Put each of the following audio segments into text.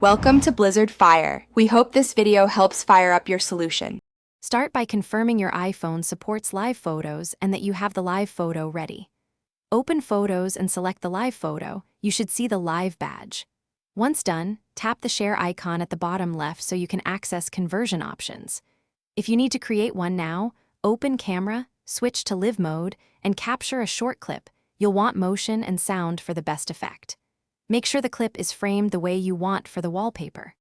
Welcome to Blizzard Fire. We hope this video helps fire up your solution. Start by confirming your iPhone supports live photos and that you have the live photo ready. Open Photos and select the live photo. You should see the live badge. Once done, tap the share icon at the bottom left so you can access conversion options. If you need to create one now, open Camera, switch to Live mode, and capture a short clip. You'll want motion and sound for the best effect. Make sure the clip is framed the way you want for the wallpaper.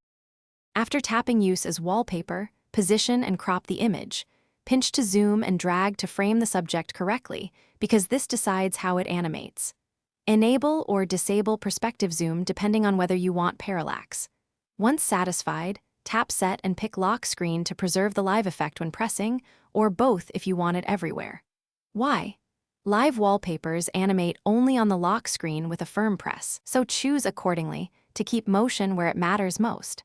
After tapping Use as Wallpaper, position and crop the image. Pinch to zoom and drag to frame the subject correctly, because this decides how it animates. Enable or disable perspective zoom depending on whether you want parallax. Once satisfied, tap Set and pick Lock Screen to preserve the live effect when pressing, or both if you want it everywhere. Why? Live wallpapers animate only on the lock screen with a firm press, so choose accordingly to keep motion where it matters most.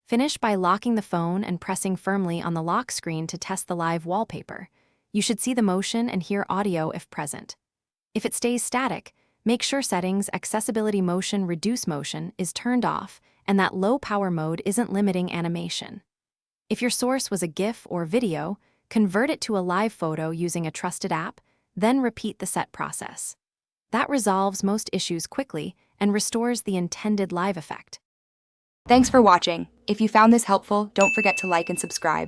Finish by locking the phone and pressing firmly on the lock screen to test the live wallpaper. You should see the motion and hear audio if present. If it stays static, make sure Settings Accessibility Motion Reduce Motion is turned off and that low power mode isn't limiting animation. If your source was a GIF or video, convert it to a live photo using a trusted app, then repeat the set process. That resolves most issues quickly and restores the intended live effect. Thanks for watching. If you found this helpful, don't forget to like and subscribe.